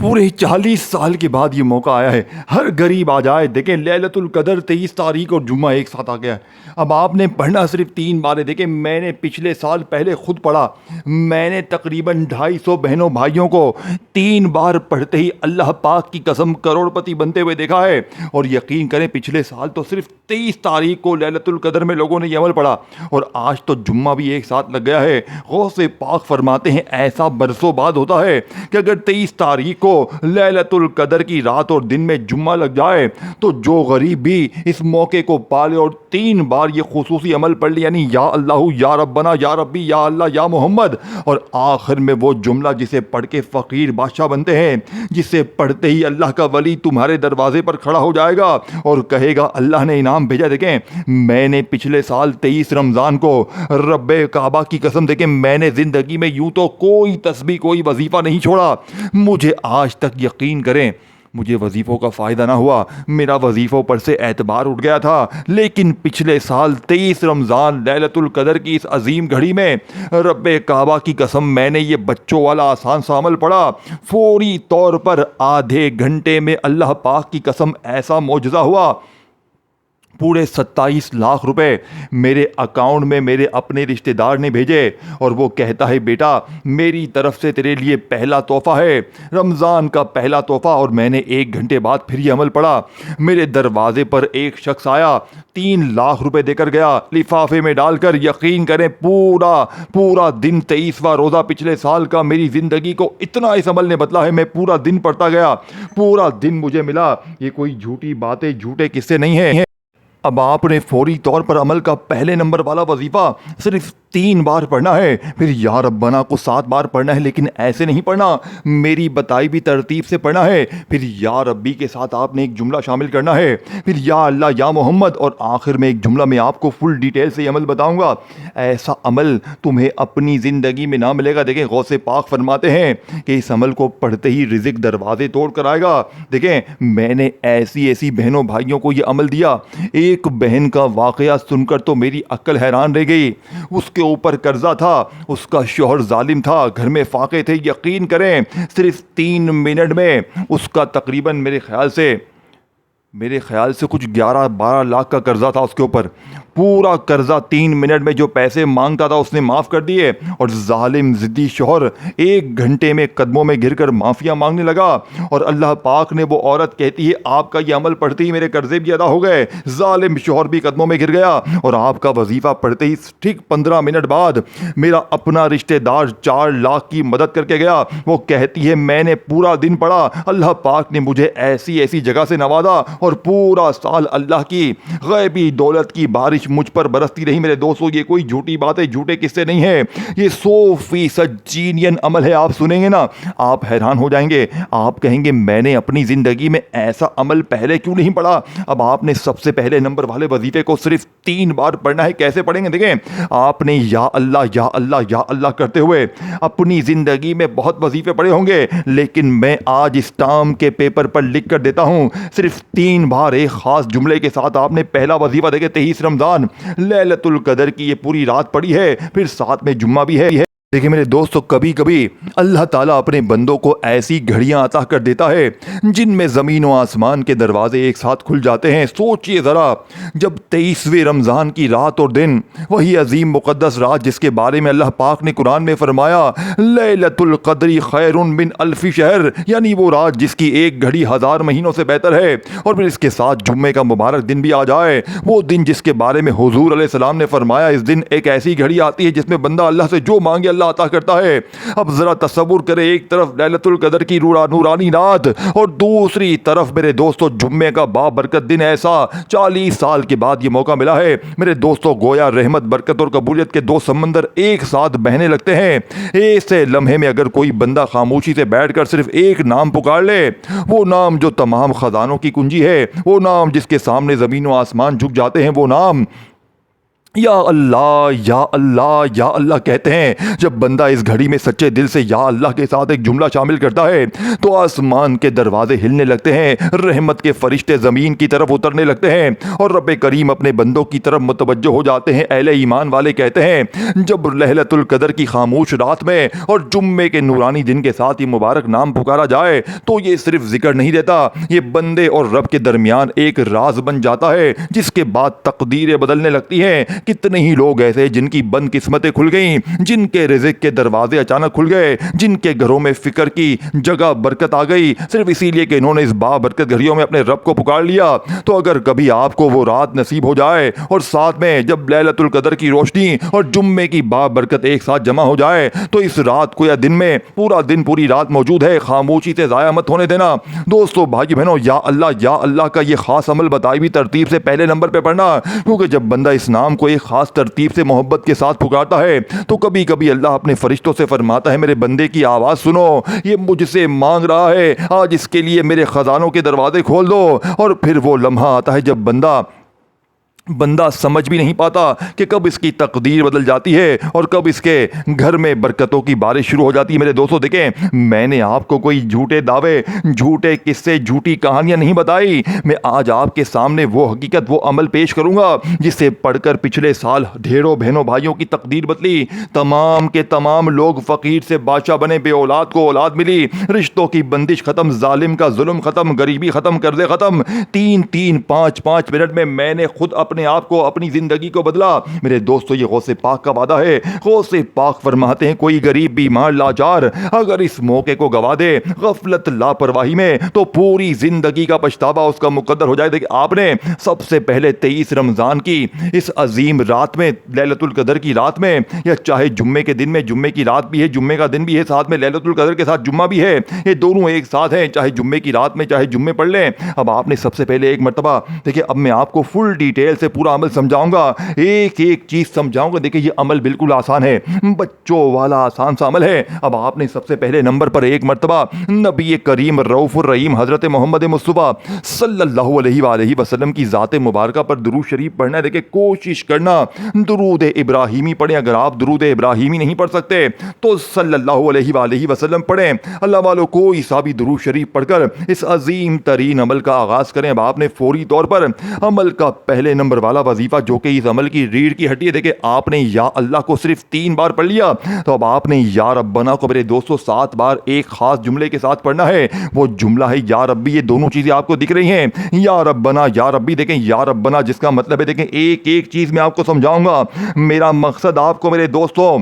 पूरे 40 साल के बाद ये मौका आया है। हर गरीब आ जाए। देखें, लैलतुल कदर 23 तारीख और जुम्मा एक साथ आ गया है। अब आपने पढ़ना सिर्फ 3 बार है। देखें, मैंने पिछले साल पहले खुद पढ़ा। मैंने तकरीबन 250 बहनों भाइयों को 3 बार पढ़ते ही अल्लाह पाक की कसम करोड़पति बनते हुए देखा है। और यकीन करें, पिछले साल तो सिर्फ 23 तारीख को लैलतुल कदर में लोगों ने ये अमल पढ़ा और आज तो जुम्मा भी एक साथ लग गया है। गौसे पाक फरमाते हैं, ऐसा बरसों बाद होता है कि अगर 23 तारीख को लैलतुल कदर की रात और दिन में जुम्मा लग जाए तो जो गरीब भी इस मौके को पाले और 3 बार ये खुसूसी अमल पढ़ लिया, यानी या अल्लाह या रब्बना या रब्बी या अल्लाह या मोहम्मद, और आखिर में वो जुमला जिसे पढ़ के फ़कीर बादशाह बनते हैं, जिसे पढ़ते ही अल्लाह का वली तुम्हारे दरवाजे पर खड़ा हो जाएगा और कहेगा अल्लाह ने इनाम भेजा। देखें, मैंने पिछले साल 23 रमज़ान को रब्बे काबा की कसम, देखें, मैंने ज़िंदगी में यूं तो कोई तस्बीह कोई वजीफ़ा नहीं छोड़ा। मुझे आज तक, यकीन करें, मुझे वजीफ़ों का फ़ायदा ना हुआ। मेरा वजीफ़ों पर से एतबार उठ गया था। लेकिन पिछले साल 23 रमज़ान लैलतुल कदर की इस अजीम घड़ी में रब्बे काबा की कसम, मैंने ये बच्चों वाला आसान सा अमल पढ़ा। फौरी तौर पर आधे घंटे में अल्लाह पाक की कसम ऐसा मौजज़ा हुआ, पूरे 27 लाख रुपए मेरे अकाउंट में मेरे अपने रिश्तेदार ने भेजे और वो कहता है, बेटा मेरी तरफ से तेरे लिए पहला तोहफ़ा है, रमज़ान का पहला तोहफ़ा। और मैंने 1 घंटे बाद फिर ये अमल पढ़ा। मेरे दरवाजे पर एक शख्स आया, 3 लाख रुपए देकर गया लिफाफे में डालकर। यकीन करें, पूरा दिन 23वां रोज़ा पिछले साल का मेरी ज़िंदगी को इतना इस अमल ने बदला है। मैं पूरा दिन पढ़ता गया, पूरा दिन मुझे मिला। ये कोई झूठी बातें, झूठे किस्से नहीं है। अब आपने फौरी तौर पर अमल का पहले नंबर वाला वजीफ़ा सिर्फ 3 बार पढ़ना है, फिर या रब्बना को 7 बार पढ़ना है, लेकिन ऐसे नहीं पढ़ना, मेरी बताई भी तरतीब से पढ़ना है। फिर या रब्बी के साथ आपने एक जुमला शामिल करना है, फिर या अल्लाह या मोहम्मद, और आखिर में एक जुमला। मैं आपको फुल डिटेल से ये अमल बताऊंगा। ऐसा अमल तुम्हें अपनी ज़िंदगी में ना मिलेगा। देखें, गौसे पाक फरमाते हैं कि इस अमल को पढ़ते ही रिज़्क़ दरवाजे तोड़ कर आएगा। देखें, मैंने ऐसी बहनों भाइयों को ये अमल दिया। एक बहन का वाक़या सुनकर तो मेरी अक्ल हैरान रह गई। उसके ऊपर कर्जा था, उसका शौहर जालिम था, घर में फाके थे। यकीन करें, सिर्फ 3 मिनट में उसका तकरीबन मेरे ख्याल से कुछ 11-12 लाख का कर्जा था उसके ऊपर। पूरा कर्जा 3 मिनट में जो पैसे मांगता था उसने माफ़ कर दिए। और जालिम ज़िद्दी शौहर 1 घंटे में कदमों में गिरकर माफ़िया मांगने लगा। और अल्लाह पाक ने, वो औरत कहती है, आपका ये अमल पढ़ते ही मेरे कर्जे भी अदा हो गए। जालिम शौहर भी कदमों में गिर गया। और आपका वजीफ़ा पढ़ते ही ठीक 15 मिनट बाद मेरा अपना रिश्तेदार 4 लाख की मदद करके गया। वो कहती है, मैंने पूरा दिन पढ़ा, अल्लाह पाक ने मुझे ऐसी जगह से नवाजा और पूरा साल अल्लाह की गैबी दौलत की बारिश मुझ पर बरसती रही। मेरे दोस्तों, ये कोई झूठी बातें, झूठे किस्से नहीं है, ये 100% जीनियन अमल है। आप सुनेंगे ना, आप हैरान हो जाएंगे। आप कहेंगे, मैंने अपनी ज़िंदगी में ऐसा अमल पहले क्यों नहीं पढ़ा। अब आपने सबसे पहले नंबर वाले वजीफे को सिर्फ 3 बार पढ़ना है। कैसे पढ़ेंगे? देखें, आपने या अल्लाह या अल्लाह या अल्लाह करते हुए अपनी ज़िंदगी में बहुत वजीफे पढ़े होंगे, लेकिन मैं आज इस टाम के पेपर पर लिख कर देता हूँ, सिर्फ 3 बार एक ख़ास जुमले के साथ आपने पहला वजीफा, देखें, 23 रमज़ान लैलतुल कदर की ये पूरी रात पड़ी है, फिर साथ में जुम्मा भी है। देखिए मेरे दोस्तों, कभी कभी अल्लाह ताला अपने बंदों को ऐसी घड़ियां अता कर देता है जिनमें ज़मीन व आसमान के दरवाजे एक साथ खुल जाते हैं। सोचिए ज़रा, जब 23वें रमज़ान की रात और दिन, वही अजीम मुक़द्दस रात जिसके बारे में अल्लाह पाक ने कुरान में फरमाया, लैलतुल क़द्री खैरुन मिन अल्फ़ि शहर, यानी वो रात जिसकी एक घड़ी 1000 महीनों से बेहतर है। और फिर इसके साथ जुम्मे का मुबारक दिन भी आ जाए, वो दिन जिसके बारे में हुज़ूर अलैहिस्सलाम ने फरमाया, इस दिन एक ऐसी घड़ी आती है जिसमें बंदा अल्लाह से जो मांगे अल्लाह अता करता है। अब जरा तसव्वुर करें, एक तरफ लैलतुल कदर की नूरानी रात और दूसरी तरफ मेरे दोस्तों जुम्मे का बाबरकत दिन। ऐसा 40 साल के बाद ये मौका मिला है मेरे दोस्तों। गोया रहमत, बरकत और कबूलियत के 2 समंदर एक साथ बहने लगते हैं। ऐसे लम्हे में अगर कोई बंदा खामोशी से बैठकर सिर्फ एक नाम पुकार ले, वो नाम जो तमाम खजानों की कुंजी है, वो नाम जिसके सामने ज़मीन व आसमान झुक जाते हैं, वो नाम या अल्लाह या अल्लाह कहते हैं। जब बंदा इस घड़ी में सच्चे दिल से या अल्लाह के साथ एक जुमला शामिल करता है तो आसमान के दरवाजे हिलने लगते हैं, रहमत के फरिश्ते ज़मीन की तरफ उतरने लगते हैं और रब करीम अपने बंदों की तरफ मुतवज्जो हो जाते हैं। अहले ईमान वाले कहते हैं जब लैलतुल कदर की खामोश रात में और जुम्मे के नूरानी दिन के साथ ये मुबारक नाम पुकारा जाए तो ये सिर्फ जिक्र नहीं देता, ये बंदे और रब के दरमियान एक राज बन जाता है जिसके बाद तकदीरें बदलने लगती हैं। कितने ही लोग ऐसे जिनकी बंद किस्मतें खुल गईं, जिनके रिज़्क़ के दरवाजे अचानक खुल गए, जिनके घरों में फिक्र की जगह बरकत आ गई सिर्फ इसीलिए कि इन्होंने इस बाबरकत घड़ियों में अपने रब को पुकार लिया। तो अगर कभी आपको वो रात नसीब हो जाए और साथ में जब लैलतुल कदर की रोशनी और जुम्मे की बाबरकत एक साथ जमा हो जाए तो इस रात को या दिन में पूरा दिन पूरी रात मौजूद है, खामोशी से ज़ाया मत होने देना। दोस्तों भाई बहनों, या अल्लाह का ये खास अमल बताई हुई तरतीब से पहले नंबर पे पढ़ना, क्योंकि जब बंदा इस नाम को एक खास तरतीब से मोहब्बत के साथ पुकारता है तो कभी कभी अल्लाह अपने फरिश्तों से फरमाता है मेरे बंदे की आवाज़ सुनो, ये मुझसे मांग रहा है, आज इसके लिए मेरे खजानों के दरवाजे खोल दो। और फिर वो लम्हा आता है जब बंदा समझ भी नहीं पाता कि कब इसकी तकदीर बदल जाती है और कब इसके घर में बरकतों की बारिश शुरू हो जाती है। मेरे दोस्तों देखें, मैंने आपको कोई झूठे दावे, झूठे किस्से, झूठी कहानियां नहीं बताई। मैं आज आपके सामने वो हकीकत, वो अमल पेश करूंगा जिसे पढ़कर पिछले साल ढेरों बहनों भाइयों की तकदीर बदली। तमाम के तमाम लोग फ़कीर से बादशाह बने, बे औलाद को औलाद मिली, रिश्तों की बंदिश ख़त्म, जालिम का जुल्म ख़त्म, गरीबी ख़त्म, कर्जे ख़त्म। 3-3, 5-5 मिनट में मैंने खुद अपने आप को, अपनी जिंदगी को बदला। मेरे दोस्तों, ये गौसे पाक का वादा है। गौसे पाक फरमाते हैं कोई गरीब बीमार लाचार अगर इस मौके को गवा दे गफलत लापरवाही में तो पूरी जिंदगी का पछतावा उसका मुकद्दर हो जाए। देखिए, आपने सबसे पहले 23 रमजान की इस अजीम रात में, लैलतुल कदर की रात में, या चाहे जुम्मे के दिन में, जुम्मे की रात भी है, जुम्मे का दिन भी है, साथ में लैलतुल कदर के साथ जुम्मा भी है, ये दोनों एक साथ हैं, चाहे जुम्मे की रात में चाहे जुम्मे पढ़ लें। अब आपने सबसे पहले एक मर्तबा देखिए, अब मैं आपको फुल डिटेल से पूरा अमल समझाऊंगा, एक एक चीज समझाऊंगा। देखिए, ये अमल बिल्कुल आसान है, बच्चों वाला आसान सा अमल है। अब आपने सबसे पहले नंबर पर एक मर्तबा नबी करीम रऊफुर रहीम हजरत मोहम्मद मुस्तफ़ा सल्लल्लाहु अलैहि वसल्लम की ज़ात मुबारका पर दुरूद शरीफ पढ़ना है। देखिए, कोशिश करना दुरूद इब्राहिमी पढ़ें। अगर आप दुरूद इब्राहिमी नहीं पढ़ सकते तो सल्लल्लाहु अलैहि वसल्लम पढ़ें। अल्लाह वालों, कोई सा भी दुरूद शरीफ पढ़कर इस अजीम तरीन अमल का आगाज़ करें। अब आपने फौरी तौर पर अमल का पहले नंबर वाला वजीफा, जो कि इस अमल की रीढ़ की हड्डी है, देखिए, आपने या अल्लाह को सिर्फ 3 बार पढ़ लिया, तो अब आपने या रब्बना को मेरे दोस्तों 7 बार एक खास जुमले के साथ पढ़ना है। वो जुमला है या रब्बी। ये दोनों चीजें आपको दिख रही हैं, या रब्बना, या रब्बी। देखें, या रब्बना जिसका मतलब है, देखें, एक एक चीज मैं आपको समझाऊंगा। मेरा मकसद आपको मेरे दोस्तों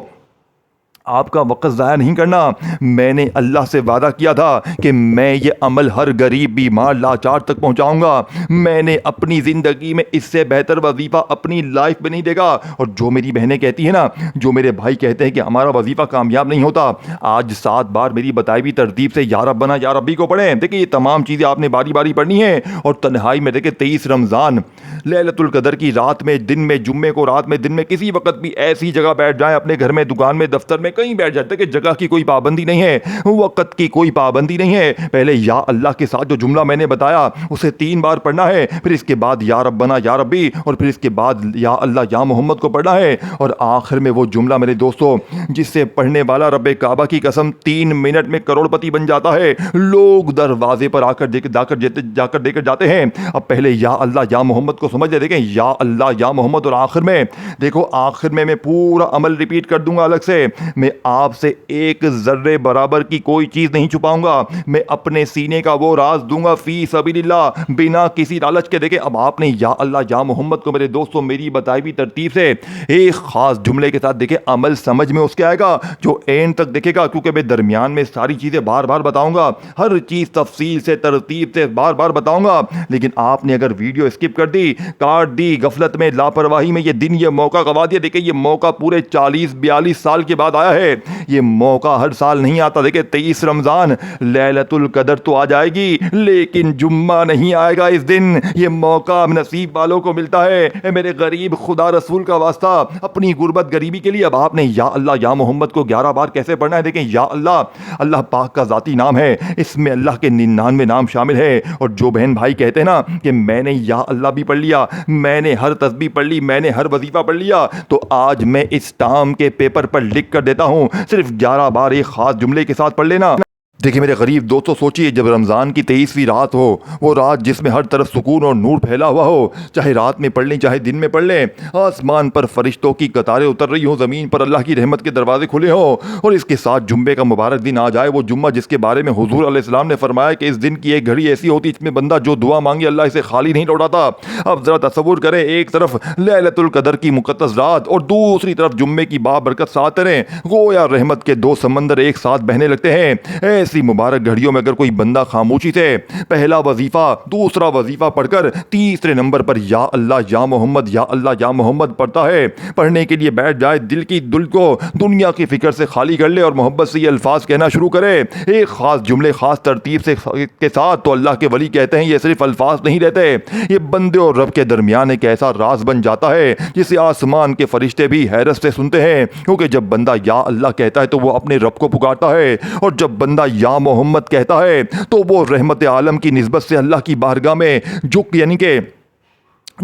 आपका वक़्त ज़ाया नहीं करना। मैंने अल्लाह से वादा किया था कि मैं ये अमल हर गरीब बीमार लाचार तक पहुंचाऊंगा। मैंने अपनी ज़िंदगी में इससे बेहतर वजीफ़ा अपनी लाइफ में नहीं देखा। और जो मेरी बहनें कहती हैं ना, जो मेरे भाई कहते हैं कि हमारा वजीफ़ा कामयाब नहीं होता, आज 7 बार मेरी बताई हुई तरतीब से या रब्बना या रब्बी को पढ़ें। देखिए, ये तमाम चीज़ें आपने बारी बारी पढ़नी है और तन्हाई में। देखिए, 23 रमज़ान लैलतुल कदर की रात में, दिन में, जुम्मे को रात में, दिन में, किसी वक्त भी ऐसी जगह बैठ जाएं, अपने घर में, दुकान में, दफ्तर में, कहीं बैठ जाते कि जगह की कोई पाबंदी नहीं है, वक्त की कोई पाबंदी नहीं है। पहले या अल्लाह के साथ जो जुमला मैंने बताया उसे 3 बार पढ़ना है, फिर इसके बाद या रब्बना या रब्बी, और फिर इसके बाद या अल्लाह या मोहम्मद को पढ़ना है। और आखिर में वो जुमला मेरे दोस्तों जिससे पढ़ने वाला रब्बे काबा की कसम 3 मिनट में करोड़पति बन जाता है। लोग दरवाजे पर आकर जाकर देकर जाते हैं। अब पहले या अल्लाह या मोहम्मद को समझ ले। देखें, या अल्लाह या मोहम्मद, और आखिर में देखो, आखिर में मैं पूरा अमल रिपीट कर दूंगा अलग से। मैं आपसे एक जर्रे बराबर की कोई चीज नहीं छुपाऊंगा। मैं अपने सीने का वो राज दूंगा फी सबीलिल्लाह, बिना किसी लालच के। देखे, अब आपने या अल्लाह या मोहम्मद को मेरे दोस्तों मेरी बताई हुई तरतीब से एक खास जुमले के साथ, देखे, अमल समझ में उसके आएगा जो एंड तक देखेगा, क्योंकि मैं दरमियान में सारी चीजें बार बार बताऊंगा, हर चीज तफसील से तरतीब से बार बार बताऊंगा। लेकिन आपने अगर वीडियो स्किप कर दी, काट दी, गफलत में, लापरवाही में ये दिन, ये मौका गवा दिया। देखिए, ये मौका पूरे 40-42 साल के बाद आया है। ये मौका हर साल नहीं आता। देखिए 23 रमज़ान लैलतुल कदर तो आ जाएगी, लेकिन जुम्मा नहीं आएगा इस दिन। ये मौका नसीब वालों को मिलता है। मेरे गरीब, खुदा रसूल का वास्ता, अपनी गुर्बत गरीबी के लिए अब आपने या अल्लाह या मोहम्मद को 11 बार कैसे पढ़ना है? देखें, या अल्लाह, अल्लाह पाक का ज़ाती नाम है, इसमें अल्लाह के 99 नाम शामिल है। और जो बहन भाई कहते हैं ना कि मैंने या अल्लाह भी पढ़ लिया, मैंने हर तस्बीह पढ़ ली, मैंने हर वजीफा पढ़ लिया, तो आज मैं इस टाम के पेपर पर लिख कर देता हूं, सिर्फ 11 बार एक खास जुमले के साथ पढ़ लेना। देखिए मेरे गरीब दोस्तों, सोचिए जब रमज़ान की 23वीं रात हो, वो रात जिसमें हर तरफ सुकून और नूर फैला हुआ हो, चाहे रात में पढ़ लें चाहे दिन में पढ़ लें, आसमान पर फरिश्तों की कतारें उतर रही हो, ज़मीन पर अल्लाह की रहमत के दरवाजे खुले हों, और इसके साथ जुम्मे का मुबारक दिन आ जाए, वो जुम्मा जिसके बारे में हुजूर अलैहिस्सलाम ने फरमाया कि इस दिन की एक घड़ी ऐसी होती जिसमें बंदा जो दुआ मांगे अल्लाह इसे खाली नहीं लौटाता। अब ज़रा तसव्वुर करें, एक तरफ लैलतुल कदर की मुक़द्दस रात और दूसरी तरफ जुम्मे की बाबरकत सात रहें, गोया रहमत के दो समंदर एक साथ बहने लगते हैं। ऐसी मुबारक घड़ियों में अगर कोई बंदा खामोशी से पहला वजीफा दूसरा वजीफा पढ़कर तीसरे नंबर पर या अल्लाह या मोहम्मद या अल्लाह या मोहम्मद पढ़ता है, पढ़ने के लिए बैठ जाए, दिल को दुनिया की फिक्र से खाली कर ले और मोहब्बत से ये अल्फाज कहना शुरू करे, एक खास जुमले खास तरतीब से के साथ, तो अल्लाह के वली कहते हैं ये सिर्फ अल्फाज नहीं रहते, ये बंदे और रब के दरमियान एक ऐसा राज बन जाता है जिसे आसमान के फरिश्ते भी हैरत से सुनते हैं। क्योंकि जब बंदा या अल्लाह कहता है तो वो अपने रब को पुकारता है, और जब बंदा या मोहम्मद कहता है तो वो रहमत आलम की निस्बत से अल्लाह की बारगाह में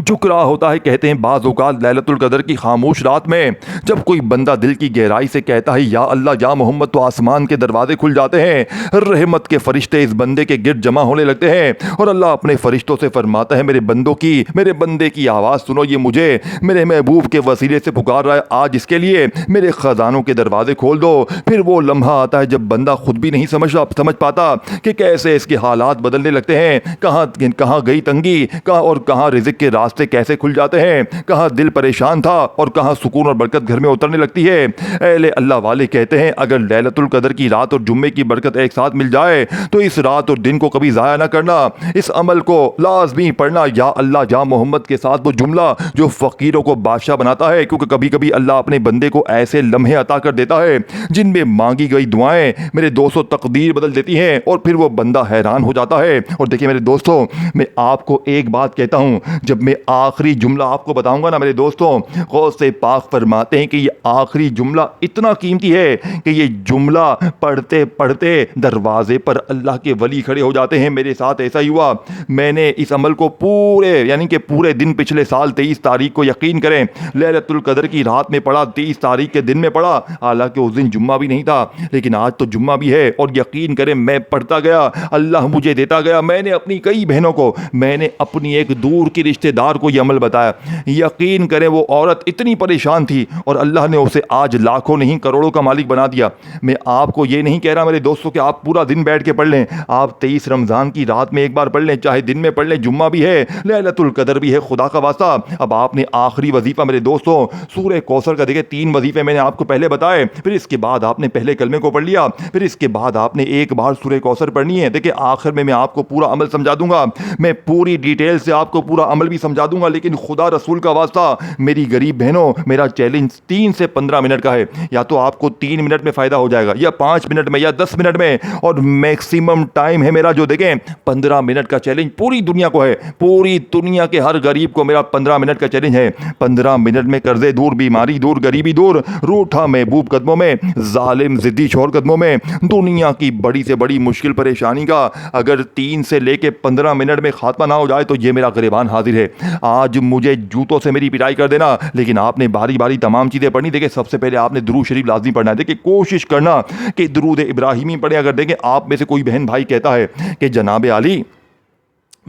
झुक रहा होता है। कहते हैं बाज़ औक़ात लैलतुल कदर की खामोश रात में जब कोई बंदा दिल की गहराई से कहता है या अल्लाह या मोहम्मद, तो आसमान के दरवाजे खुल जाते हैं, रहमत के फरिश्ते इस बंदे के गिर्द जमा होने लगते हैं, और अल्लाह अपने फरिश्तों से फरमाता है मेरे बंदे की आवाज़ सुनो, ये मुझे मेरे महबूब के वसीले से पुकार रहा है, आज इसके लिए मेरे ख़जानों के दरवाजे खोल दो। फिर वो लम्हा आता है जब बंदा खुद भी नहीं समझ पाता कि कैसे इसके हालात बदलने लगते हैं, कहाँ गई तंगी, कहाँ रिज़्क़ के रास्ते कैसे खुल जाते हैं, कहाँ दिल परेशान था और कहाँ सुकून और बरकत घर में उतरने लगती है। अहले अल्लाह वाले कहते हैं अगर लैलतुल कदर की रात और जुम्मे की बरकत एक साथ मिल जाए तो इस रात और दिन को कभी ज़ाया ना करना, इस अमल को लाजमी पढ़ना, या अल्लाह या मोहम्मद के साथ वो जुमला जो फ़कीरों को बादशाह बनाता है। क्योंकि कभी कभी अल्लाह अपने बंदे को ऐसे लम्हे अता कर देता है जिनमें मांगी गई दुआएं मेरे दोस्तों तकदीर बदल देती हैं, और फिर वो बंदा हैरान हो जाता है। और देखिए मेरे दोस्तों, मैं आपको एक बात कहता हूँ, जब मैं आखिरी जुमला आपको बताऊंगा ना मेरे दोस्तों, गौस से पाक फरमाते हैं कि ये आखिरी जुमला इतना कीमती है कि ये जुमला पढ़ते पढ़ते दरवाजे पर अल्लाह के वली खड़े हो जाते हैं। मेरे साथ ऐसा ही हुआ। मैंने इस अमल को पूरे दिन पिछले साल 23 तारीख को, यकीन करें, लैलतुल कदर की रात में पढ़ा, 23 तारीख के दिन में पढ़ा। हालांकि उस दिन जुम्मा भी नहीं था, लेकिन आज तो जुम्मा भी है, और यकीन करें मैं पढ़ता गया, अल्लाह मुझे देता गया। मैंने अपनी कई बहनों को, मैंने अपनी एक दूर की रिश्तेदार को यह अमल बताया। यकीन करें वो औरत इतनी परेशान थी और अल्लाह ने उसे आज लाखों नहीं करोड़ों का मालिक बना दिया। मैं आपको ये नहीं कह रहा मेरे दोस्तों कि आप पूरा दिन बैठ के पढ़ लें, आप 23 रमज़ान की रात में एक बार पढ़ लें, चाहे दिन में पढ़ लें, जुम्मा भी है, लैलतुल कदर भी है, खुदा का वास्ता। अब आपने आखिरी वजीफा मेरे दोस्तों सूरह कौसर का, देखिए 3 वजीफे मैंने आपको पहले बताए, फिर इसके बाद आपने पहले कलमे को पढ़ लिया, फिर इसके बाद आपने एक बार सूरह कौसर पढ़नी है। देखिए आखिर में मैं आपको पूरा अमल समझा दूंगा, मैं पूरी डिटेल से आपको पूरा अमल भी समझा दूंगा, लेकिन खुदा रसूल का वास्ता मेरी गरीब बहनों, मेरा चैलेंज 3 से 15 मिनट का है। या तो आपको 3 मिनट में फ़ायदा हो जाएगा, या 5 मिनट में, या 10 मिनट में, और मैक्सिमम टाइम है मेरा जो देखें 15 मिनट का चैलेंज पूरी दुनिया को है, पूरी दुनिया के हर गरीब को मेरा 15 मिनट का चैलेंज है। 15 मिनट में कर्जे दूर, बीमारी दूर, गरीबी दूर, रूठा महबूब कदमों में, जालिम जिद्दी शोहर कदमों में, दुनिया की बड़ी से बड़ी मुश्किल परेशानी का अगर 3 से लेके 15 मिनट में खात्मा ना हो जाए तो ये मेरा गिरबान हाजिर है। आज मुझे जूतों से मेरी पिटाई कर देना, लेकिन आपने बारी बारी तमाम चीज़ें पढ़नी। देखिए सबसे पहले आपने दुरूद शरीफ लाजमी पढ़ना है। देखिए कोशिश करना कि दुरूद इब्राहिमी पढ़े। अगर देखें आप में से कोई बहन भाई कहता है कि जनाब आली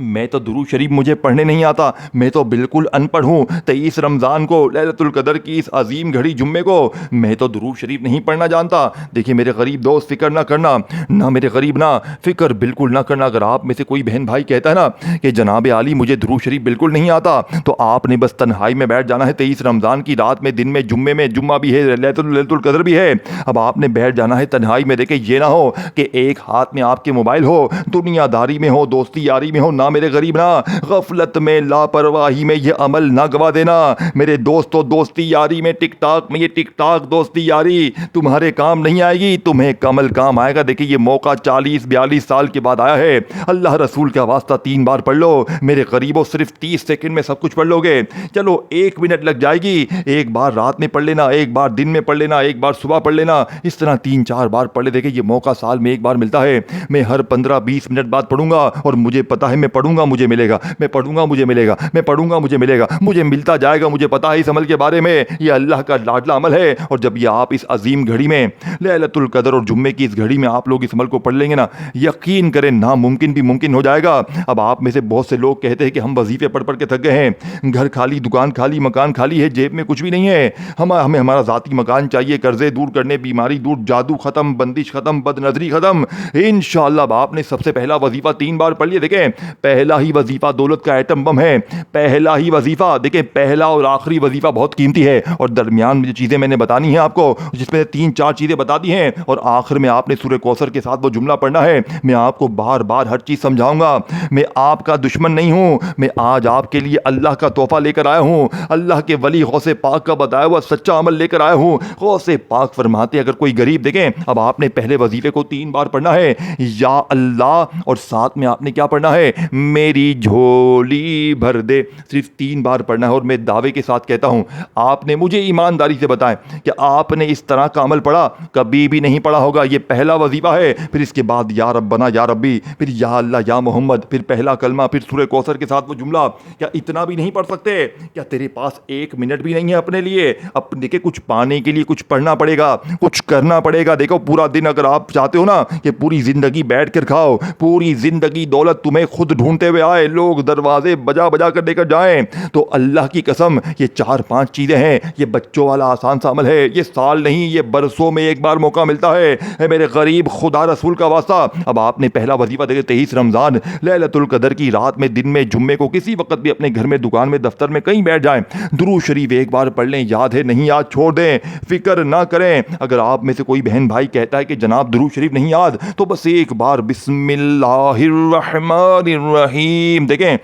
मैं तो दुरूद शरीफ मुझे पढ़ने नहीं आता, मैं तो बिल्कुल अनपढ़ हूँ, 23 रमज़ान को, लैलतुल कदर की इस अजीम घड़ी जुम्मे को मैं तो दुरूद शरीफ नहीं पढ़ना जानता। देखिए मेरे गरीब दोस्त, फिक्र ना करना, ना मेरे गरीब ना, फिक्र बिल्कुल ना करना। अगर आप में से कोई बहन भाई कहता है ना कि जनाब आली मुझे दुरूद शरीफ बिल्कुल नहीं आता, तो आपने बस तन्हाई में बैठ जाना है। 23 रमज़ान की रात में, दिन में, जुम्मे में, जुम्मा भी है, लैलतुल कदर भी है, अब आपने बैठ जाना है तन्हाई में। देखिए ये ना हो कि एक हाथ में आपके मोबाइल हो, दुनियादारी में हो, दोस्ती यारी में हो, ना मेरे गरीब ना गफलत में, लापरवाही में ये अमल ना गवा देना। मेरे दोस्तों, दोस्ती यारी में टिक टाक में, ये टिक टाक दोस्ती यारी तुम्हारे काम नहीं आएगी, तुम्हें कमल काम आएगा। देखिए ये मौका 40-42 साल के बाद आया है। अल्लाह रसूल का वास्ता 3 बार पढ़ लो मेरे गरीबों, सिर्फ 30 सेकंड में सब कुछ पढ़ लोगे। चलो 1 मिनट लग जाएगी, एक बार रात में पढ़ लेना, एक बार दिन में पढ़ लेना, एक बार सुबह पढ़ लेना, इस तरह 3-4 बार पढ़ ले। देखिए ये मौका साल में एक बार मिलता है। मैं हर 15-20 मिनट बाद पढ़ूंगा और मुझे पता है मैं पढ़ूंगा मुझे मिलेगा, मैं पढ़ूंगा मुझे मिलेगा, मैं पढ़ूंगा मुझे मिलेगा, मुझे मिलता जाएगा। मुझे पता है इस अमल के बारे में, ये अल्लाह का लाडला अमल है। और जब ये आप इस अजीम घड़ी में, लैलतुल कदर और जुम्मे की इस घड़ी में आप लोग इस अमल को पढ़ लेंगे ना, यकीन करें नामुमकिन भी मुमकिन हो जाएगा। अब आप में से बहुत से लोग कहते हैं कि हम वजीफे पढ़ पढ़ के थक गए हैं, घर खाली, दुकान खाली, मकान खाली है, जेब में कुछ भी नहीं है। हमें हमारा ज़ाती मकान चाहिए, कर्जे दूर करने, बीमारी दूर, जादू खत्म, बंदिश खत्म, बदनजरी खत्म। इंशाअल्लाह आपने सबसे पहला वजीफा 3 बार पढ़ लिया। देखें पहला ही वजीफा दौलत का एटम बम है। पहला ही वजीफा, देखें पहला और आखिरी वजीफा बहुत कीमती है। और दरमियान में जो चीज़ें मैंने बतानी है आपको, जिसमें 3-4 चीज़ें बता दी हैं, और आखिर में आपने सूरह कौसर के साथ वो जुमला पढ़ना है। मैं आपको बार बार हर चीज़ समझाऊंगा। मैं आपका दुश्मन नहीं हूं, मैं आज आपके लिए अल्लाह का तोहफा लेकर आया हूं, अल्लाह के वली गौसे पाक का बताया हुआ सच्चा अमल लेकर आया हूं। गौसे पाक फरमाते अगर कोई गरीब, देखें अब आपने पहले वजीफे को 3 बार पढ़ना है, या अल्लाह, और साथ में आपने क्या पढ़ना है, मेरी झोली भर दे। सिर्फ 3 बार पढ़ना है। और मैं दावे के साथ कहता हूं, आपने मुझे ईमानदारी से बताएं कि आपने इस तरह का अमल पढ़ा कभी भी नहीं पढ़ा होगा। ये पहला वजीफा है, फिर इसके बाद या रब्बना या रब्बी, फिर या अल्लाह या मोहम्मद, फिर पहला कलमा, फिर सूरह कौसर के साथ वो जुमला। क्या इतना भी नहीं पढ़ सकते? क्या तेरे पास 1 मिनट भी नहीं है अपने लिए? अपने के कुछ पाने के लिए कुछ पढ़ना पड़ेगा, कुछ करना पड़ेगा। देखो पूरा दिन अगर आप चाहते हो ना कि पूरी जिंदगी बैठ कर खाओ, पूरी जिंदगी दौलत तुम्हें खुद ढूंढते हुए आए, लोग दरवाजे बजा बजा कर लेकर जाएं, तो अल्लाह की कसम ये 4-5 चीजें हैं। ये बच्चों वाला आसान सा अमल है, ये साल नहीं, ये बरसों में एक बार मौका मिलता है। मेरे गरीब, खुदा रसूल का वास्ता, अब आपने पहला वजीफा देखे 23 रमजान लैलतुल कदर की रात में, दिन में, जुम्मे को किसी वक्त भी अपने घर में, दुकान में, दफ्तर में कहीं बैठ जाएं, दुरूद शरीफ एक बार पढ़ लें। याद है नहीं याद छोड़ दें, फिक्र ना करें। अगर आप में से कोई बहन भाई कहता है कि जनाब दुरूद शरीफ नहीं याद, तो बस एक बार बिस्मिल्लाहिर्रहमानिर्रहीम, देखें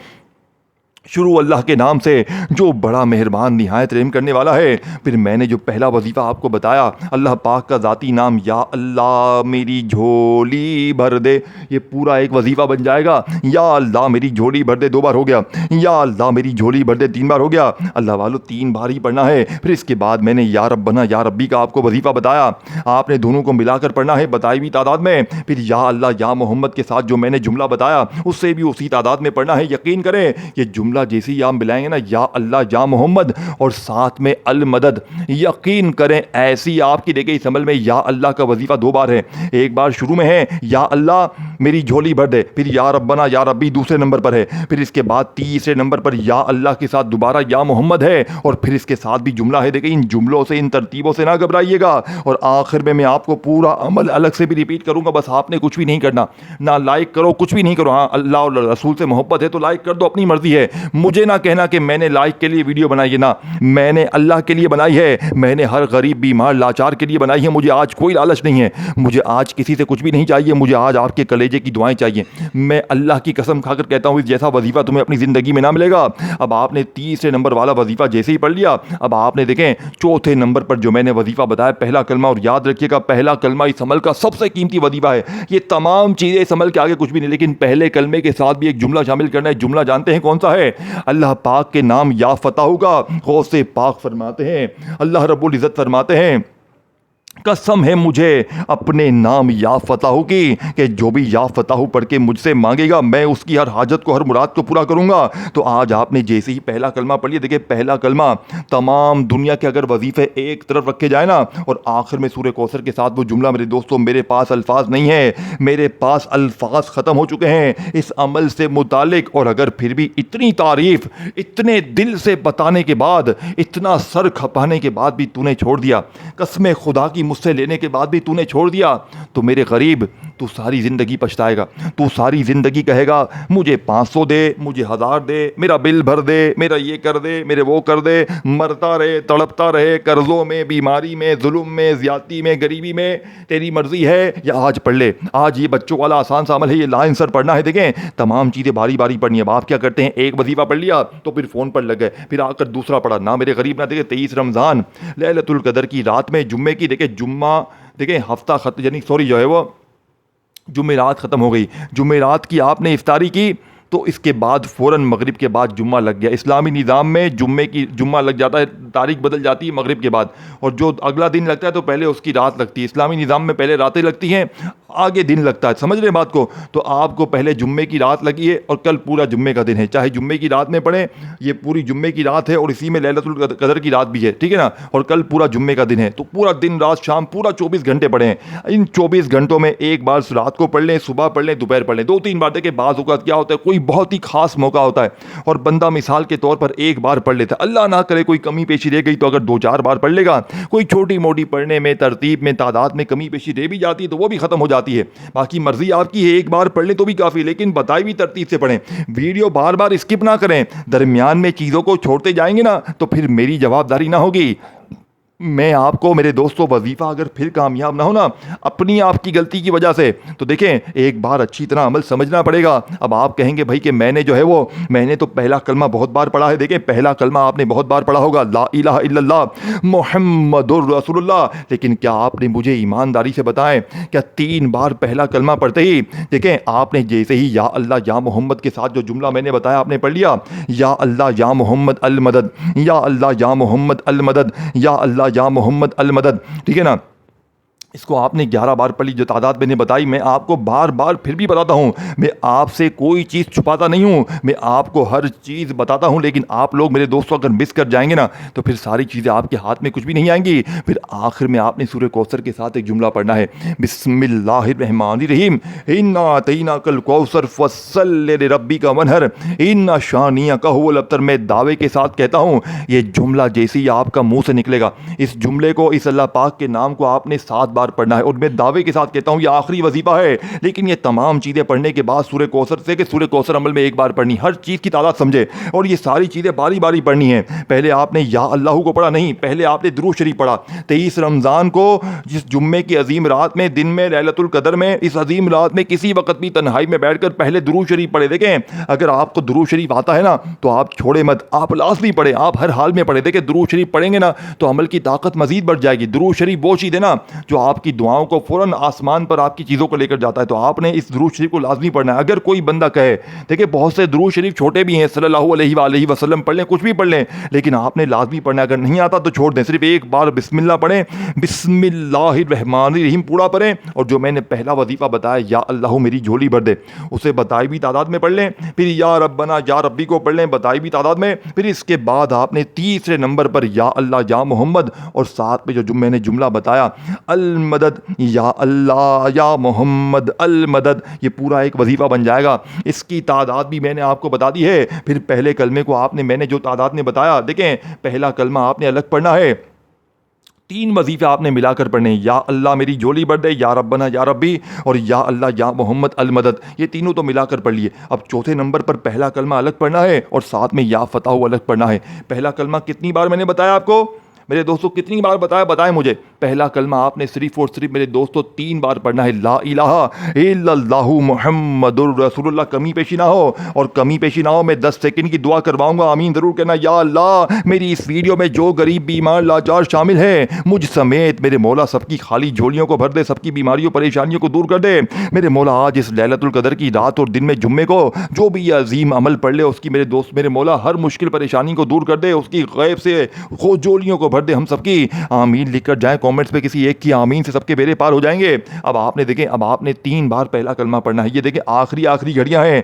शुरू अल्लाह के नाम से जो बड़ा मेहरबान निहायत रहम करने वाला है। फिर मैंने जो पहला वजीफ़ा आपको बताया, अल्लाह पाक का ज़ाती नाम, या अल्लाह मेरी झोली भर दे, ये पूरा एक वजीफ़ा बन जाएगा। या अल्लाह मेरी झोली भर दे 2 बार हो गया, या अल्लाह मेरी झोली भर दे 3 बार हो गया। अल्लाह वालों 3 बार ही पढ़ना है। फिर इसके बाद मैंने या रब्बना या रब्बी का आपको वजीफ़ा बताया, आपने दोनों को मिलाकर पढ़ना है बताई हुई तादाद में। फिर या अल्लाह या मोहम्मद के साथ जो मैंने जुमला बताया उससे भी उसी तादाद में पढ़ना है। यकीन करें ये जुमला जैसे ही आप मिलाएंगे ना, या अल्लाह या मोहम्मद और साथ में अल मदद, यकीन करें ऐसी आपकी देखिए इस अमल में या अल्लाह का वजीफा 2 बार है। एक बार शुरू में है या अल्लाह मेरी झोली भर दे, फिर या रब्बना या रब्बी दूसरे नंबर पर है, फिर इसके बाद तीसरे नंबर पर या अल्लाह के साथ दोबारा या मोहम्मद है, और फिर इसके साथ भी जुमला है। देखिए इन जुमलों से, इन तरतीबों से ना घबराइएगा। और आखिर में मैं आपको पूरा अमल अलग से भी रिपीट करूंगा, बस आपने कुछ भी नहीं करना, ना लाइक करो, कुछ भी नहीं करो। हाँ अल्लाह और रसूल से मोहब्बत है तो लाइक कर दो, अपनी मर्जी है। मुझे ना कहना कि मैंने लाइक के लिए वीडियो बनाई है, ना, मैंने अल्लाह के लिए बनाई है, मैंने हर गरीब बीमार लाचार के लिए बनाई है। मुझे आज कोई लालच नहीं है, मुझे आज किसी से कुछ भी नहीं चाहिए, मुझे आज आपके कलेजे की दुआएं चाहिए। मैं अल्लाह की कसम खाकर कहता हूँ इस जैसा वजीफा तुम्हें अपनी ज़िंदगी में ना मिलेगा। अब आपने तीसरे नंबर वाला वजीफा जैसे ही पढ़ लिया, अब आपने देखें चौथे नंबर पर जो मैंने वजीफा बताया पहला कलमा, और याद रखिएगा पहला कलमा इस अमल का सबसे कीमती वजीफा है। ये तमाम चीज़ें इस अमल के आगे कुछ भी नहीं, लेकिन पहले कलमे के साथ भी एक जुमला शामिल करना है। जुमला जानते हैं कौन सा है? अल्लाह पाक के नाम या फताहू का। गौसे पाक फरमाते हैं, अल्लाह रब्बुल इज़्ज़त फरमाते हैं, कसम है मुझे अपने नाम या फताहू की कि जो भी या फताहू पढ़ के मुझसे मांगेगा मैं उसकी हर हाजत को, हर मुराद को पूरा करूंगा। तो आज आपने जैसे ही पहला कलमा पढ़ लिया, देखिए पहला कलमा तमाम दुनिया के अगर वजीफे एक तरफ रखे जाए ना, और आखिर में सूरह कौसर के साथ वो जुमला, मेरे दोस्तों मेरे पास अल्फाज नहीं है, मेरे पास अल्फाज ख़त्म हो चुके हैं इस अमल से मुतालिक। और अगर फिर भी इतनी तारीफ इतने दिल से बताने के बाद, इतना सर खपाने के बाद भी तूने छोड़ दिया, कसम खुदा की मुझसे लेने के बाद भी तूने छोड़ दिया, तो मेरे गरीब तू सारी ज़िंदगी पछताएगा। तू सारी ज़िंदगी कहेगा मुझे 500 दे, मुझे 1000 दे, मेरा बिल भर दे, मेरा ये कर दे, मेरे वो कर दे। मरता रहे, तड़पता रहे, कर्ज़ों में, बीमारी में, जुल्म में, ज़्यादती में, गरीबी में। तेरी मर्ज़ी है या आज पढ़ ले। आज ये बच्चों वाला आसान सा अमल है, ये लाइन सर पढ़ना है। देखें, तमाम चीज़ें बारी बारी पढ़नी है। आप क्या करते हैं, एक वजीफ़ा पढ़ लिया तो फिर फ़ोन पर लग गए, फिर आकर दूसरा पढ़ा। ना मेरे गरीब ना। देखे 23 रमज़ान लैलतुल क़दर की रात में, जुम्मे की, देखे जुम्मा, देखें हफ्ता खत्म, यानी सॉरी जो है वो जुमेरात ख़त्म हो गई। जुमेरात की आपने इफ्तारी की तो इसके बाद फ़ौरन मगरिब के बाद जुम्मा लग गया। इस्लामी निज़ाम में जुम्मा लग जाता है, तारीख बदल जाती है मगरिब के बाद, और जो अगला दिन लगता है तो पहले उसकी रात लगती है। इस्लामी निज़ाम में पहले रातें लगती हैं, आगे दिन लगता है। समझ रहे बात को? तो आपको पहले जुम्मे की रात लगी है और कल पूरा जुम्मे का दिन है। चाहे जुम्मे की रात में पढ़ें, ये पूरी जुम्मे की रात है और इसी में लैलतुल क़दर की रात भी है, ठीक है ना। और कल पूरा जुम्मे का दिन है, तो पूरा दिन रात शाम पूरा 24 घंटे पढ़ें। इन 24 घंटों में एक बार रात को पढ़ लें, सुबह पढ़ लें, दोपहर पढ़ लें, 2-3 बार। देखें बाज़ औक़ात क्या होता है, कोई बहुत ही खास मौका होता है और बंदा मिसाल के तौर पर एक बार पढ़ लेता है। अल्लाह ना करे कोई कमी पेशी रह गई तो अगर 2-4 बार पढ़ लेगा। कोई छोटी मोटी पढ़ने में, तरतीब में, तादाद में कमी पेशी रह भी जाती है तो वो भी ख़त्म हो जाती है। बाकी मर्जी आपकी है, एक बार पढ़ लें तो भी काफ़ी, लेकिन बताई भी तरतीब से पढ़ें। वीडियो बार बार स्किप ना करें। दरमियान में चीज़ों को छोड़ते जाएंगे ना तो फिर मेरी जवाबदारी ना होगी। मैं आपको, मेरे दोस्तों, वजीफ़ा अगर फिर कामयाब ना हो ना अपनी आपकी गलती की वजह से, तो देखें एक बार अच्छी तरह अमल समझना पड़ेगा। अब आप कहेंगे भाई कि मैंने जो है वो, मैंने तो पहला कलमा बहुत बार पढ़ा है। देखें पहला कलमा आपने बहुत बार पढ़ा होगा, ला इलाहा इल्लल्लाह मुहम्मदुर रसूलुल्लाह, लेकिन क्या आपने मुझे ईमानदारी से बताएं, क्या 3 बार पहला कलमा पढ़ते ही, देखें आपने जैसे ही या अल्लाह या मोहम्मद के साथ जो जुमला मैंने बताया आपने पढ़ लिया, या अल्लाह या मोहम्मद अल मदद, या अल्लाह या मोहम्मद अल मदद, या अल्लाह या मोहम्मद अल मदद, ठीक है ना। इसको आपने 11 बार पढ़ ली जो तादाद मैंने बताई। मैं आपको बार बार फिर भी बताता हूँ, मैं आपसे कोई चीज़ छुपाता नहीं हूँ, मैं आपको हर चीज़ बताता हूँ। लेकिन आप लोग मेरे दोस्तों अगर मिस कर जाएंगे ना तो फिर सारी चीज़ें आपके हाथ में कुछ भी नहीं आएंगी। फिर आखिर में आपने सूरह कौसर के साथ एक जुमला पढ़ना है, बिस्मिल्लाहिर्रहमानिर्रहीम, इन्ना अतैनाकल कौसर फस्सल लिरब्बिका वन्हर, इन्ना शानिअका हुवल अब्तर। मैं दावे के साथ कहता हूँ, ये जुमला जैसे ही आपका मुँह से निकलेगा, इस जुमले को, इस अल्लाह पाक के नाम को आपने 7 बार पढ़ना है। और मैं दावे के साथ कहता हूं ये आखिरी वजीफा है, लेकिन ये तमाम चीजें पढ़ने के बाद सूरह कौसर से, कि सूरह कौसर अमल में एक बार पढ़नी, हर चीज की तादाद समझे, और ये सारी चीजें बारी बारी पढ़नी है। पहले आपने या अल्लाह को पढ़ा नहीं, पहले आपने दुरूद शरीफ पढ़ा। 23 रमजान को, जिस जुम्मे की अजीम रात में, दिन में, लैलतुल कदर में, इस अजीम रात में किसी वक्त भी तन्हाई में बैठकर पहले दुरूद शरीफ पढ़े। देखें अगर आपको दुरूद शरीफ आता है ना तो आप छोड़े मत, आप लाजमी पढ़े, आप हर हाल में पढ़े। देखें दुरूद शरीफ पढ़ेंगे ना तो अमल की ताकत मजीद बढ़ जाएगी। दुरूद शरीफ वो चीज़ है ना जो आपकी दुआओं को फ़ौरन आसमान पर आपकी चीज़ों को लेकर जाता है। तो आपने इस दुरूद शरीफ को लाजमी पढ़ना है। अगर कोई बंदा कहे, देखिए बहुत से दुरूद शरीफ छोटे भी हैं, सल्लल्लाहु अलैहि वसल्लम पढ़ लें, कुछ भी पढ़ लें, लेकिन आपने लाजमी पढ़ना है। अगर नहीं आता तो छोड़ दें, सिर्फ एक बार बिस्मिल्लाह पढ़ें, बिस्मिल्लाहिर्रहमानिर्रहीम पूरा पढ़ें। और जो मैंने पहला वजीफ़ा बताया, या अल्लाह मेरी झोली भर दे, उसे बताई भी तादाद में पढ़ लें। फिर या रब्बना या रब्बी को पढ़ लें, बताई भी तादाद में। फिर इसके बाद आपने तीसरे नंबर पर या अल्लाह या मोहम्मद, और साथ में जो मैंने जुमला बताया अल मदद, या अल्लाह या मोहम्मद अल मदद, ये पूरा एक वजीफ़ा बन जाएगा। इसकी तादाद भी मैंने आपको बता दी है। फिर पहले कलमे को आपने, मैंने जो तादाद में बताया, देखें पहला कलमा आपने अलग पढ़ना है, 3 वजीफ़े आपने मिलाकर पढ़ने, या अल्लाह मेरी झोली भर दे, या रब्बना या रब्बी, और या अल्लाह या मोहम्मद अल मदद, ये तीनों तो मिलाकर पढ़ लिए। अब चौथे नंबर पर पहला कलमा अलग पढ़ना है और साथ में या फताह अलग पढ़ना है। पहला कलमा कितनी बार मैंने बताया आपको मेरे दोस्तों, कितनी बार बताया, बताएं मुझे। पहला कलमा आपने सिर्फ और सिर्फ मेरे दोस्तों 3 बार पढ़ना है, ला इलाहा इल्लल्लाहु मुहम्मदुर रसूलुल्लाह। कमी पेशी ना हो, और कमी पेशी ना हो मैं 10 सेकंड की दुआ करवाऊंगा, आमीन जरूर कहना। या अल्लाह मेरी इस वीडियो में जो गरीब बीमार लाचार शामिल है, मुझ समेत मेरे मौला सबकी खाली झोलियों को भर दे, सबकी बीमारियों परेशानियों को दूर कर दे। मेरे मौला आज इस लैलतुल कदर की रात और दिन में जुम्मे को जो भी अजीम अमल पढ़ ले, उसकी मेरे दोस्त मेरे मौला हर मुश्किल परेशानी को दूर कर दे, उसकी गैब से झोलियों को भर दे। हम सबकी आमीन लिखकर जाएं कमेंट्स पे, किसी एक की आमीन से सबके बेड़े पार हो जाएंगे। अब आपने देखें, अब आपने 3 बार पहला कलमा पढ़ना है। ये देखें आखिरी घड़ियां हैं,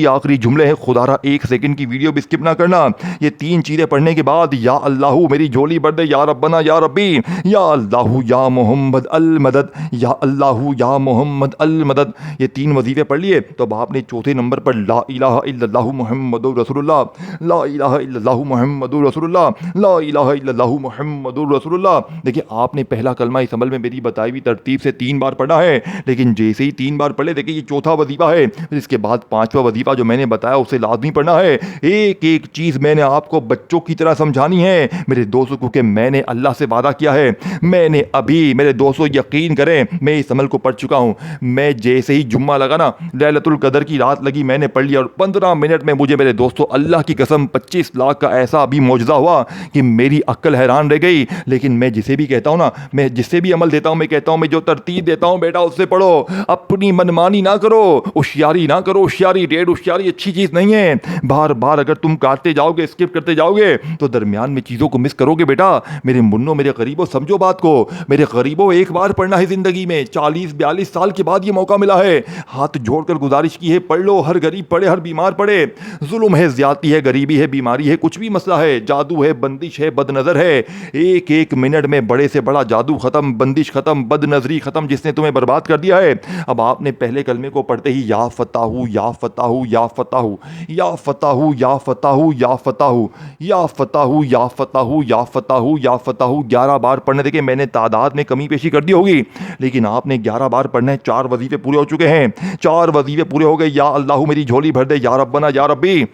आखिरी जुमले हैं। खुदारा 1 सेकंड की वीडियो भी स्किप ना करना। ये 3 चीजें पढ़ने के बाद या अल्लाहू मेरी झोली भर दे, या रब्बना या रब्बी, या अल्लाहू या मोहम्मद अल मदद, या अल्लाहू या मोहम्मद अल मदद, ये 3 वजीफे पढ़ लिए। तो अब आपने चौथे नंबर पर ला इलाहा इल्लल्लाहु मुहम्मदुर रसूलुल्लाह, ला इलाहा इल्लल्लाहु मुहम्मदुर रसूलुल्लाह, ला इलाहा इल्लल्लाहु मुहम्मदुर रसूलुल्लाह। देखिए आपने पहला कलमा इस अमल में मेरी बताई हुई तरतीब से 3 बार पढ़ा है, लेकिन जैसे ही 3 बार पढ़े, देखिए ये चौथा वजीफ़ा है, फिर इसके बाद 5वां वजीफ़ा जो मैंने बताया उसे लाजमी पढ़ना है। एक एक चीज़ मैंने आपको बच्चों की तरह समझानी है मेरे दोस्तों, क्योंकि मैंने अल्लाह से वादा किया है। मैंने अभी, मेरे दोस्तों यकीन करें, मैं इस अमल को पढ़ चुका हूँ। मैं जैसे ही जुम्मा लगा ना, लैलतुल कदर की रात लगी, मैंने पढ़ लिया और 15 मिनट में मुझे मेरे दोस्तों अल्लाह की कसम 25 लाख का ऐसा अभी मौजज़ा हुआ कि मेरी अक्ल हैरान रह गई। लेकिन मैं जिसे भी कहता हूँ ना, मैं जिसे भी अमल देता हूँ, मैं कहता हूँ मैं जो तरतीब देता हूँ बेटा उससे पढ़ो, अपनी मनमानी ना करो, होशियारी ना करो। होशियारी, डेढ़ होशियारी अच्छी चीज़ नहीं है। बार बार अगर तुम काटते जाओगे, स्किप करते जाओगे तो दरमियान में चीज़ों को मिस करोगे बेटा। मेरे मुन्नो, मेरे गरीबों, समझो बात को। मेरे गरीबों, एक बार पढ़ना है ज़िंदगी में, 40-42 साल के बाद ये मौका मिला है। हाथ जोड़कर गुजारिश की है, पढ़ लो। हर गरीब पढ़े, हर बीमार पढ़े। जुल्म है, ज्यादती है, गरीबी है, बीमारी है, कुछ भी मसला है, जादू है, बंदिश है, बदनज़र है, एक एक मिनट में बड़े से बड़ा जादू खत्म, बंदिश खत्म, बदनजरी खत्म, जिसने तुम्हें बर्बाद कर दिया है। अब आपने पहले कलमे को पढ़ते ही या फताहू, या फताहू, या फताहू, या फताहू, या फताहू, या फताहू, या फताहू, या फताहू, या फताहू, या फताहू 11 बार पढ़ने। देखिए मैंने तादाद में कमी पेशी कर दी होगी, लेकिन आपने 11 बार पढ़ना है। 4 वजीफे पूरे हो चुके हैं, 4 वजीफे पूरे हो गए। या अल्लाह मेरी झोली भर दे, या रब्बना या रब्बी।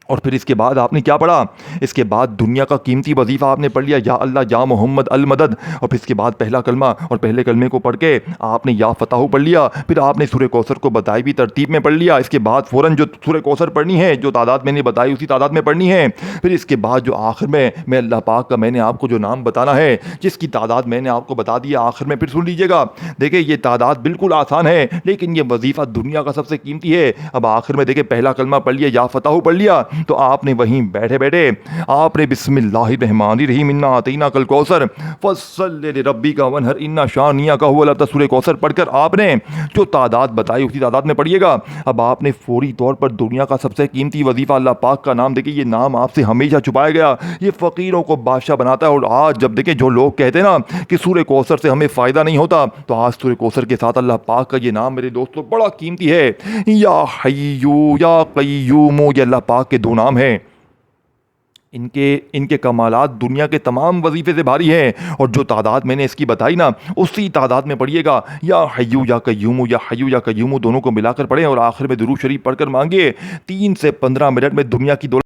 और फिर इसके बाद आपने क्या पढ़ा? इसके बाद दुनिया का कीमती वजीफ़ा आपने पढ़ लिया, या अल्लाह या मोहम्मद अल मदद। और फिर इसके बाद पहला कलमा, और पहले कलमे को पढ़ के आपने या फताहू पढ़ लिया। फिर आपने सूरह कौसर को बताई भी तरतीब में पढ़ लिया। इसके बाद फ़ौरन जो सूरह कौसर पढ़नी है, जो तादाद मैंने बताई उसी तादाद में पढ़नी है। फिर इसके बाद जो आखिर में मैं अल्लाह पाक का मैंने आपको जो नाम बताना है, जिसकी तादाद मैंने आपको बता दी, आखिर में फिर सुन लीजिएगा। देखिए ये तादाद बिल्कुल आसान है, लेकिन ये वजीफ़ा दुनिया का सबसे कीमती है। अब आखिर में देखिए पहला कलमा पढ़ लिया, या फताहू पढ़ लिया, तो आपने वहीं बैठे बैठे आपने बिस्मिल्लाहिर्रहमानिर्रहीम इन्ना अतीना कल कौसर फस्सल्लि लिरब्बिका वन्हर इन्ना शानिया का हुवल अब्तर सूरह कौसर पढ़कर आपने जो तादाद बताई उसी तादाद में पढ़िएगा। अब आपने फौरी तौर पर दुनिया का सबसे कीमती वजीफा अल्लाह पाक का नाम, देखिए ये नाम आपसे हमेशा छुपाया गया, ये फ़कीरों को बादशाह बनाता है। और आज जब देखिए जो लोग कहते हैं ना कि सूरह कौसर से हमें फ़ायदा नहीं होता, तो आज सूरह कौसर के साथ अल्लाह पाक का ये नाम मेरे दोस्तों बड़ा कीमती है। या हय्यू या क़य्यूम, ये अल्लाह पाक के 2 नाम हैं। इनके कमालात दुनिया के तमाम वजीफे से भारी हैं। और जो तादाद मैंने इसकी बताई ना, उसी तादाद में पढ़िएगा। या हय्यू या कय्यूम, या हय्यू या कय्यूम दोनों को मिलाकर पढ़ें और आखिर में दुरूद शरीफ पढ़कर मांगिए। 3 से 15 मिनट में दुनिया की